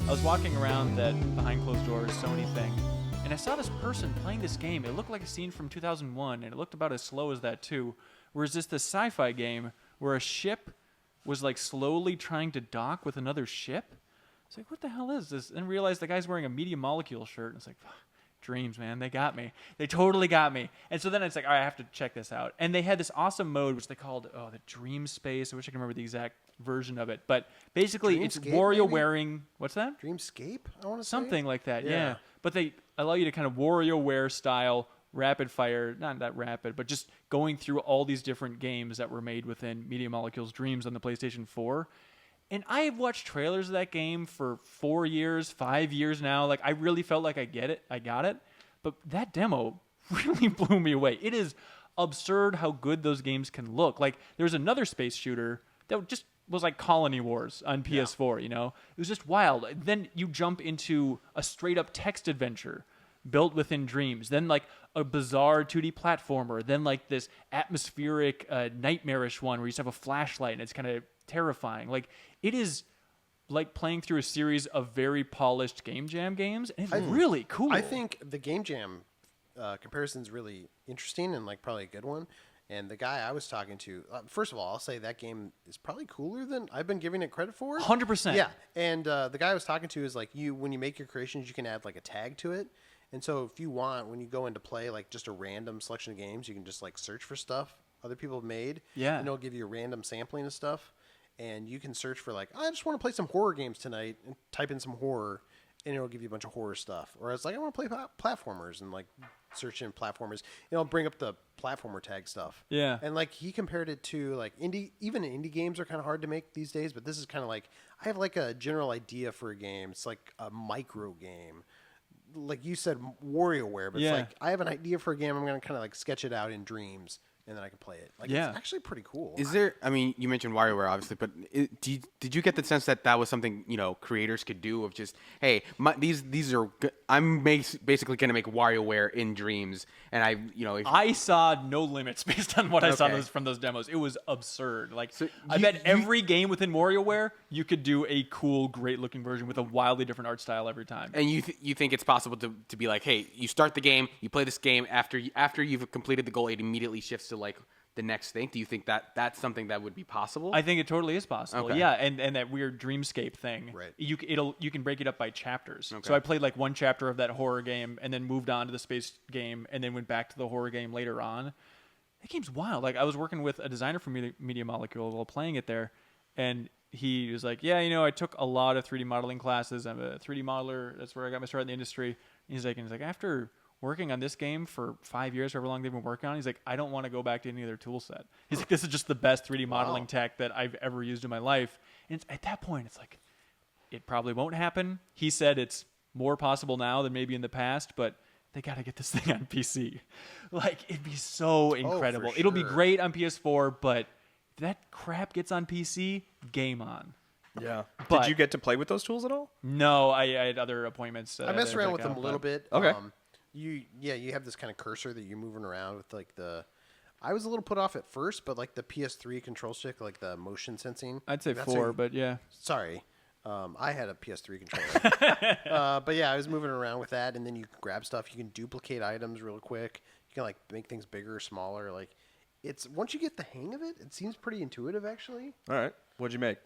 I was walking around that behind closed doors Sony thing, and I saw this person playing this game. It looked like a scene from 2001, and it looked about as slow as that too. Whereas this sci-fi game where a ship was like slowly trying to dock with another ship. It's like, what the hell is this? And realized the guy's wearing a Media Molecule shirt, and it's like, dreams, man, they got me. They totally got me. And so then it's like, all right, I have to check this out. And they had this awesome mode, which they called, the Dream Space. I wish I could remember the exact version of it. But basically, it's Wario wearing, what's that? Dreamscape, I want to say? Something like that, yeah. But they allow you to kind of WarioWare style, rapid fire, not that rapid, but just going through all these different games that were made within Media Molecule's Dreams on the PlayStation 4. And I have watched trailers of that game for 4 years, 5 years now. Like, I really felt like I got it. But that demo really blew me away. It is absurd how good those games can look. Like, there's another space shooter that just was like Colony Wars on PS4, you know? It was just wild. Then you jump into a straight-up text adventure built within Dreams. Then, like, a bizarre 2D platformer. Then, like, this atmospheric, nightmarish one where you just have a flashlight and it's kind of terrifying. Like, it is like playing through a series of very polished Game Jam games, and it's really cool. I think the Game Jam comparison is really interesting and like probably a good one. And the guy I was talking to, first of all, I'll say that game is probably cooler than I've been giving it credit for. 100%. Yeah, and the guy I was talking to is like, when you make your creations, you can add like a tag to it. And so if you want, when you go into play like just a random selection of games, you can just like search for stuff other people have made. Yeah. And it'll give you a random sampling of stuff. And you can search for like, I just want to play some horror games tonight, and type in some horror, and it'll give you a bunch of horror stuff. Or it's like, I want to play platformers, and like search in platformers. It'll bring up the platformer tag stuff. Yeah. And like he compared it to like even indie games are kind of hard to make these days, but this is kind of like, I have like a general idea for a game. It's like a micro game. Like you said, WarioWare, but it's like, I have an idea for a game. I'm going to kind of like sketch it out in Dreams, and then I can play it. Like, it's actually pretty cool. Is there, I mean, you mentioned WarioWare, obviously, but did you get the sense that that was something, you know, creators could do of just, hey, these are, I'm basically going to make WarioWare in Dreams, and I saw no limits based on what I saw from those demos. It was absurd. Like, so I bet every game within WarioWare, you could do a cool, great-looking version with a wildly different art style every time. And you think it's possible to be like, hey, you start the game, you play this game, after you've completed the goal, it immediately shifts to like the next thing? Do you think that that's something that would be possible? I think it totally is possible. Okay. Yeah, and that weird dreamscape thing. Right. You can break it up by chapters. Okay. So I played like one chapter of that horror game and then moved on to the space game and then went back to the horror game later on. That game's wild. Like, I was working with a designer for Media Molecule while playing it there, and he was like, yeah, you know, I took a lot of 3D modeling classes. I'm a 3D modeler. That's where I got my start in the industry. And he's like, after working on this game for 5 years, however long they've been working on, he's like, I don't want to go back to any other tool set. He's like, this is just the best 3D modeling tech that I've ever used in my life. And at that point, it's like, it probably won't happen. He said it's more possible now than maybe in the past, but they got to get this thing on PC. Like, it'd be so incredible. It'll be great on PS4, but if that crap gets on PC, game on. Yeah. But, did you get to play with those tools at all? No, I had other appointments. I messed around with them a little bit. Okay. You have this kind of cursor that you're moving around with, like I was a little put off at first, but like the PS3 control stick, like the motion sensing. I'd say 4, but yeah. Sorry. I had a PS3 controller. But yeah, I was moving around with that, and then you can grab stuff. You can duplicate items real quick. You can like make things bigger or smaller. Like, once you get the hang of it, it seems pretty intuitive actually. All right. What'd you make?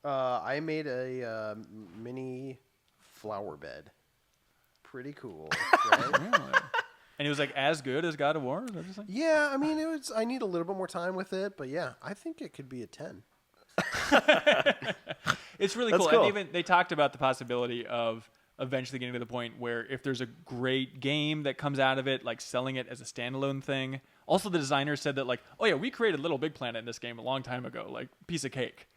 I made a mini flower bed. Pretty cool, right? Really? And it was like as good as God of War? Is that just like... Yeah, I mean, I need a little bit more time with it, but yeah, I think it could be a 10. It's really cool. And they talked about the possibility of eventually getting to the point where if there's a great game that comes out of it, like selling it as a standalone thing. Also, the designer said that, like, oh yeah, we created Little Big Planet in this game a long time ago, like piece of cake.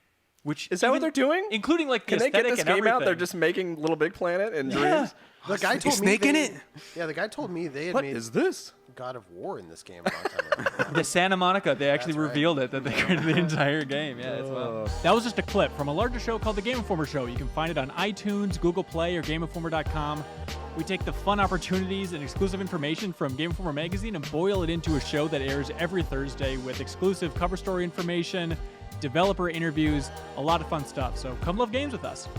Which is that what they're doing? Including like the Can they get this and game everything. out? They're just making Little Big Planet and Dreams. The guy told me Snake in it. Yeah, the guy told me they had What made is this? God of War in this game a long time ago. The Santa Monica, they actually That's revealed it, that they created the entire game. Yeah, it's wild. That was just a clip from a larger show called The Game Informer Show. You can find it on iTunes, Google Play, or GameInformer.com. We take the fun opportunities and exclusive information from Game Informer magazine and boil it into a show that airs every Thursday with exclusive cover story information, developer interviews, a lot of fun stuff. So come love games with us.